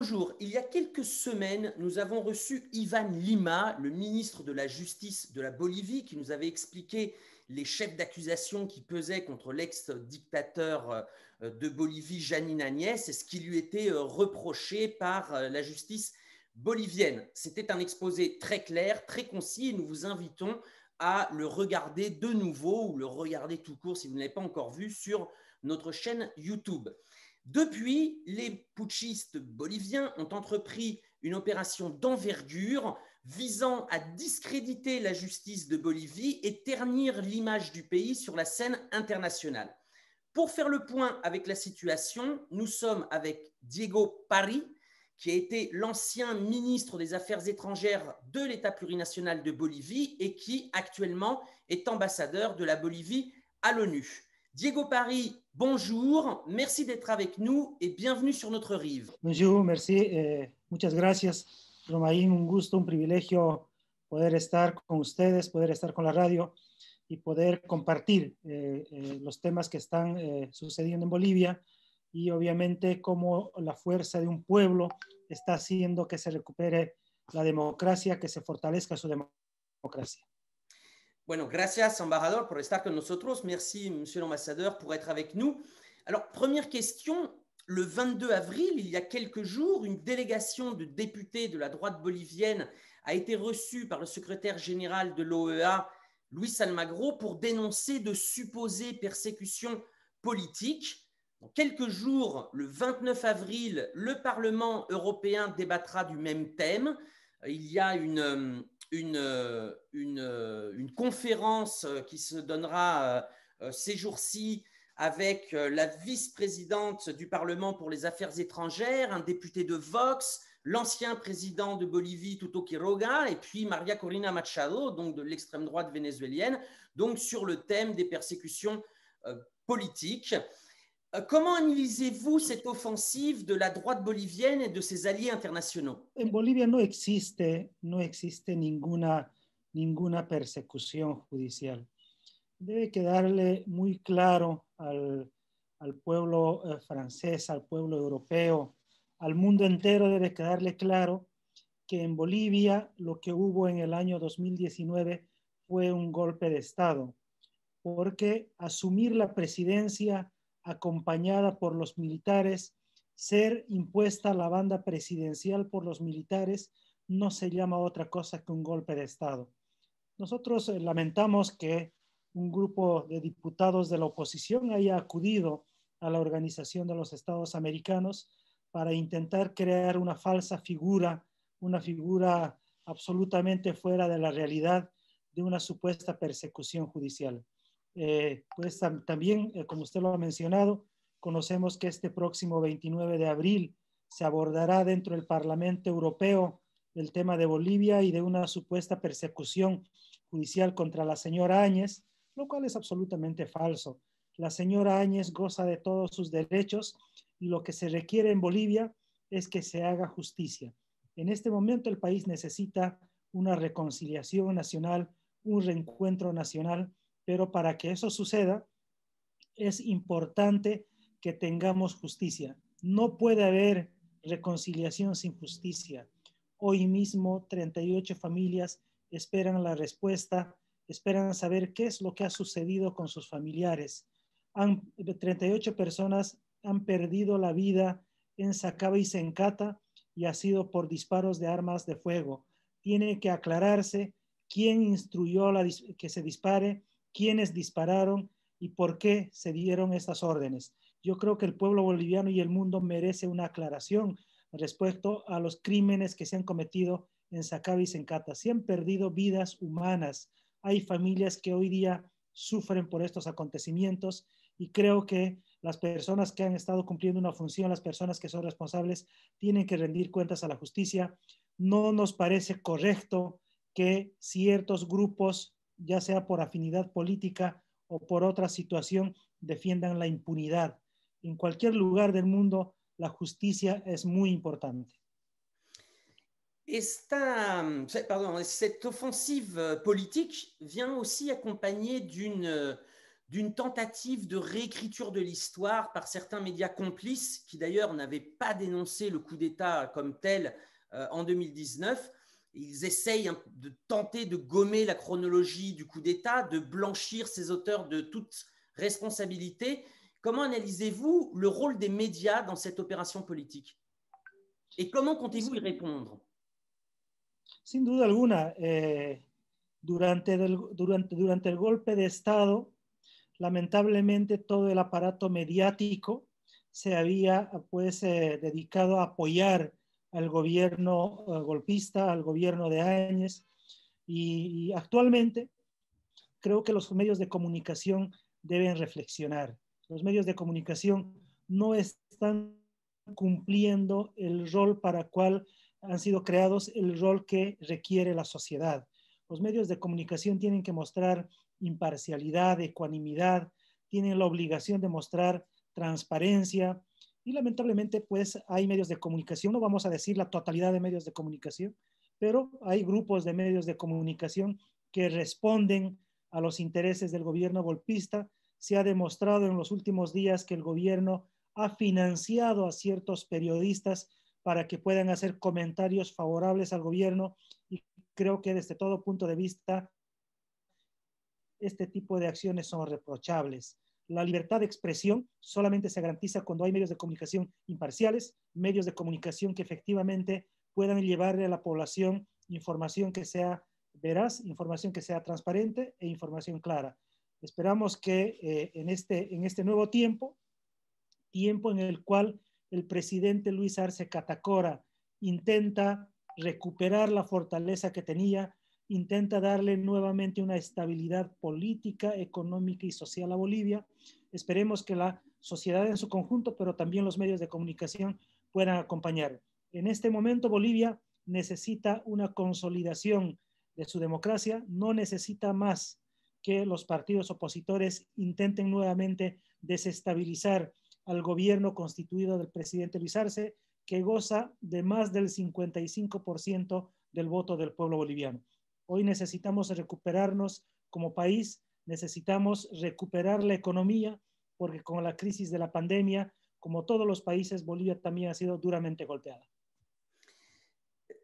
Bonjour, il y a quelques semaines, nous avons reçu Ivan Lima, le ministre de la Justice de la Bolivie, qui nous avait expliqué les chefs d'accusation qui pesaient contre l'ex-dictateur de Bolivie, Janine Agnès, et ce qui lui était reproché par la justice bolivienne. C'était un exposé très clair, très concis, et nous vous invitons à le regarder de nouveau, ou le regarder tout court si vous ne l'avez pas encore vu, sur notre chaîne YouTube. Depuis, les putschistes boliviens ont entrepris une opération d'envergure visant à discréditer la justice de Bolivie et ternir l'image du pays sur la scène internationale. Pour faire le point avec la situation, nous sommes avec Diego Pari, qui a été l'ancien ministre des Affaires étrangères de l'État plurinational de Bolivie et qui actuellement est ambassadeur de la Bolivie à l'ONU. Diego Pari, bonjour, merci d'être avec nous et bienvenue sur notre rive. Bonjour, merci, muchas gracias. Romain, un gusto, un privilegio poder estar con ustedes, poder estar con la radio y poder compartir los temas que están sucediendo en Bolivia y obviamente cómo la fuerza de un pueblo está haciendo que se recupere la democracia, que se fortalezca su democracia. Bueno, gracias, embajador, por estar con nosotros. Merci, monsieur l'ambassadeur, pour être avec nous. Alors, première question. Le 22 avril, il y a quelques jours, une délégation de députés de la droite bolivienne a été reçue par le secrétaire général de l'OEA, Luis Almagro, pour dénoncer de supposées persécutions politiques. Dans quelques jours, le 29 avril, le Parlement européen débattra du même thème. Il y a une conférence qui se donnera ces jours-ci avec la vice-présidente du Parlement pour les affaires étrangères, un député de Vox, l'ancien président de Bolivie, Tuto Quiroga, et puis Maria Corina Machado, donc de l'extrême droite vénézuélienne, donc sur le thème des persécutions politiques. Comment analysez-vous cette offensive de la droite bolivienne et de ses alliés internationaux? En Bolivia no existe ninguna persecución judicial. Debe quedarle muy claro al pueblo francés, al pueblo europeo, al mundo entero debe quedarle claro que en Bolivia lo que hubo en el año 2019 fue un golpe de Estado, porque asumir la presidencia acompañada por los militares, ser impuesta la banda presidencial por los militares, no se llama otra cosa que un golpe de Estado. Nosotros lamentamos que un grupo de diputados de la oposición haya acudido a la Organización de los Estados Americanos para intentar crear una falsa figura, una figura absolutamente fuera de la realidad de una supuesta persecución judicial. Pues también, como usted lo ha mencionado, conocemos que este próximo 29 de abril se abordará dentro del Parlamento Europeo el tema de Bolivia y de una supuesta persecución judicial contra la señora Áñez, lo cual es absolutamente falso. La señora Áñez goza de todos sus derechos y lo que se requiere en Bolivia es que se haga justicia. En este momento el país necesita una reconciliación nacional, un reencuentro nacional, pero para que eso suceda es importante que tengamos justicia. No puede haber reconciliación sin justicia. Hoy mismo 38 familias esperan la respuesta, esperan saber qué es lo que ha sucedido con sus familiares. 38 personas han perdido la vida en Sacaba y Sencata y ha sido por disparos de armas de fuego. Tiene que aclararse quién instruyó que se dispare, quiénes dispararon y por qué se dieron estas órdenes. Yo creo que el pueblo boliviano y el mundo merece una aclaración respecto a los crímenes que se han cometido en Sacaba y Sencata. Se han perdido vidas humanas. Hay familias que hoy día sufren por estos acontecimientos y creo que las personas que han estado cumpliendo una función, las personas que son responsables, tienen que rendir cuentas a la justicia. No nos parece correcto que ciertos grupos, ya sea por afinidad política o por otra situación, defiendan la impunidad. En cualquier lugar del mundo, la justicia es muy importante. Cette offensive politique vient aussi accompagnée d'une tentative de réécriture de l'histoire par certains médias complices qui d'ailleurs n'avaient pas dénoncé le coup d'État comme tel en 2019. Ils essayent de tenter de gommer la chronologie du coup d'État, de blanchir ces auteurs de toute responsabilité. Comment analysez-vous le rôle des médias dans cette opération politique? Et comment comptez-vous y répondre? Sin duda alguna, durante el golpe de Estado, lamentablemente todo el aparato mediático se había pues dedicado a apoyar al gobierno golpista, al gobierno de Áñez, y actualmente creo que los medios de comunicación deben reflexionar. Los medios de comunicación no están cumpliendo el rol para el cual han sido creados, el rol que requiere la sociedad. Los medios de comunicación tienen que mostrar imparcialidad, ecuanimidad, tienen la obligación de mostrar transparencia y lamentablemente pues hay medios de comunicación, no vamos a decir la totalidad de medios de comunicación, pero hay grupos de medios de comunicación que responden a los intereses del gobierno golpista. Se ha demostrado en los últimos días que el gobierno ha financiado a ciertos periodistas para que puedan hacer comentarios favorables al gobierno y creo que desde todo punto de vista este tipo de acciones son reprochables. La libertad de expresión solamente se garantiza cuando hay medios de comunicación imparciales, medios de comunicación que efectivamente puedan llevarle a la población información que sea veraz, información que sea transparente e información clara. Esperamos que en este nuevo tiempo en el cual el presidente Luis Arce Catacora intenta recuperar la fortaleza que tenía, intenta darle nuevamente una estabilidad política, económica y social a Bolivia. Esperemos que la sociedad en su conjunto, pero también los medios de comunicación puedan acompañar. En este momento Bolivia necesita una consolidación de su democracia, no necesita más que los partidos opositores intenten nuevamente desestabilizar al gobierno constituido del presidente Luis Arce, que goza de más del 55% del voto del pueblo boliviano. Hoy necesitamos recuperarnos como país, necesitamos recuperar la economía, porque con la crisis de la pandemia, como todos los países, Bolivia también ha sido duramente golpeada.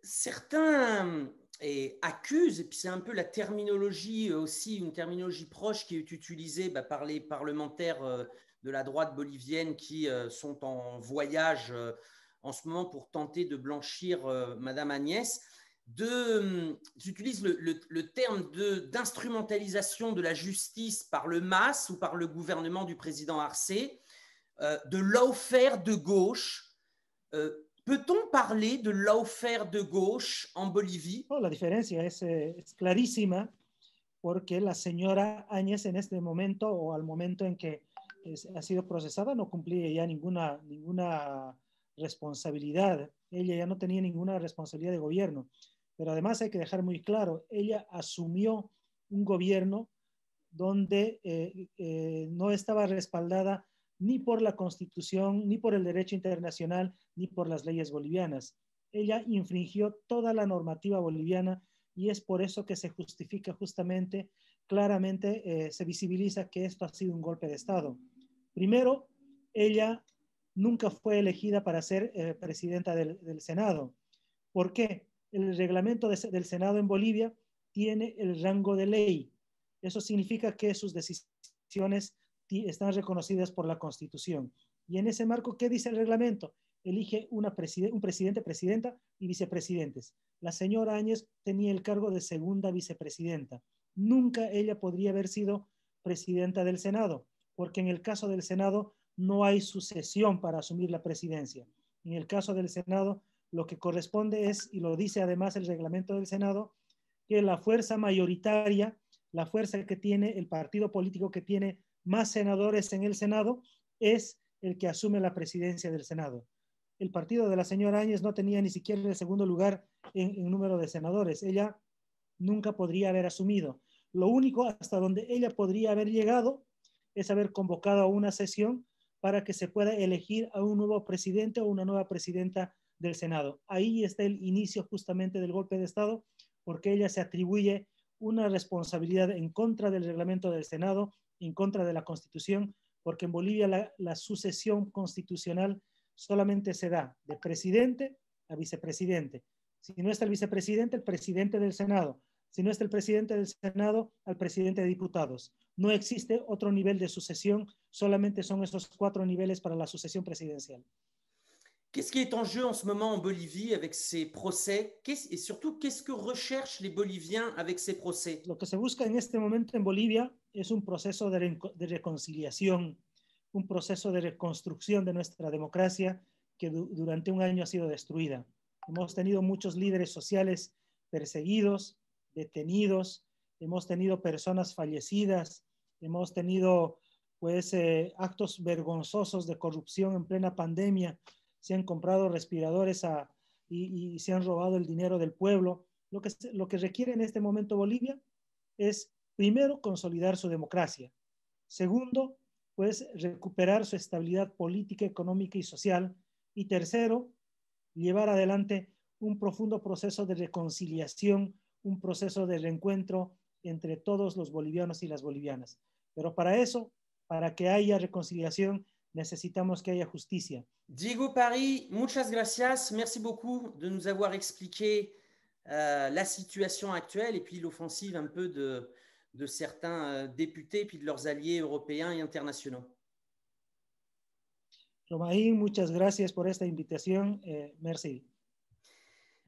Certains accusent, et puis c'est un peu la terminologie aussi, une terminologie proche qui est utilisée par les parlementaires de la droite bolivienne qui sont en voyage en ce moment pour tenter de blanchir Madame Agnès, j'utilise le terme d'instrumentalisation de la justice par le MAS ou par le gouvernement du président Arce, de lawfare de gauche. ¿Peut-on parler de lawfare de gauche en Bolivie? Oh, la diferencia es clarísima porque la señora Áñez en este momento o al momento en que ha sido procesada no cumplía ya ninguna responsabilidad. Ella ya no tenía ninguna responsabilidad de gobierno. Pero además hay que dejar muy claro, ella asumió un gobierno donde no estaba respaldada ni por la Constitución, ni por el derecho internacional, ni por las leyes bolivianas. Ella infringió toda la normativa boliviana y es por eso que se justifica justamente, claramente se visibiliza que esto ha sido un golpe de Estado. Primero, ella nunca fue elegida para ser presidenta del Senado. ¿Por qué? El reglamento del Senado en Bolivia tiene el rango de ley. Eso significa que sus decisiones están reconocidas por la Constitución. Y en ese marco, ¿qué dice el reglamento? Elige un presidente, presidenta y vicepresidentes. La señora Áñez tenía el cargo de segunda vicepresidenta. Nunca ella podría haber sido presidenta del Senado, porque en el caso del Senado no hay sucesión para asumir la presidencia. En el caso del Senado, lo que corresponde es, y lo dice además el reglamento del Senado, que la fuerza mayoritaria, la fuerza que tiene el partido político que tiene más senadores en el Senado, es el que asume la presidencia del Senado. El partido de la señora Áñez no tenía ni siquiera el segundo lugar en número de senadores. Ella nunca podría haber asumido. Lo único hasta donde ella podría haber llegado es haber convocado a una sesión para que se pueda elegir a un nuevo presidente o una nueva presidenta del Senado. Ahí está el inicio justamente del golpe de Estado, porque ella se atribuye una responsabilidad en contra del reglamento del Senado en contra de la Constitución, porque en Bolivia la sucesión constitucional solamente se da de presidente a vicepresidente. Si no está el vicepresidente, el presidente del Senado. Si no está el presidente del Senado, al presidente de diputados. No existe otro nivel de sucesión, solamente son esos 4 niveles para la sucesión presidencial. Qu'est-ce qui est en jeu en ce moment en Bolivie avec ces procès? Et surtout, qu'est-ce que recherchent les Boliviens avec ces procès? Lo que se busca en este momento en Bolivia es un proceso de reconciliación, un proceso de reconstrucción de nuestra democracia que durante un año ha sido destruida. Hemos tenido muchos líderes sociales perseguidos, detenidos, hemos tenido personas fallecidas, hemos tenido pues actos vergonzosos de corrupción en plena pandemia, se han comprado respiradores y se han robado el dinero del pueblo. Lo que requiere en este momento Bolivia es, primero, consolidar su democracia. Segundo, pues recuperar su estabilidad política, económica y social. Y tercero, llevar adelante un profundo proceso de reconciliación, un proceso de reencuentro entre todos los bolivianos y las bolivianas. Pero para eso, para que haya reconciliación, necesitamos que haya justicia. Diego Pari, muchas gracias. Merci beaucoup de nous avoir expliqué la situation actuelle et puis l'offensive un peu de certains députés puis de leurs alliés européens et internationaux. Romain, muchas gracias por esta invitación. Merci.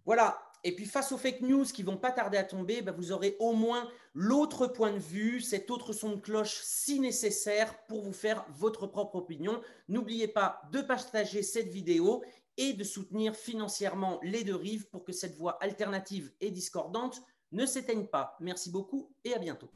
Voilà. Et puis face aux fake news qui vont pas tarder à tomber, vous aurez au moins l'autre point de vue, cet autre son de cloche si nécessaire pour vous faire votre propre opinion. N'oubliez pas de partager cette vidéo et de soutenir financièrement les deux rives pour que cette voix alternative et discordante ne s'éteigne pas. Merci beaucoup et à bientôt.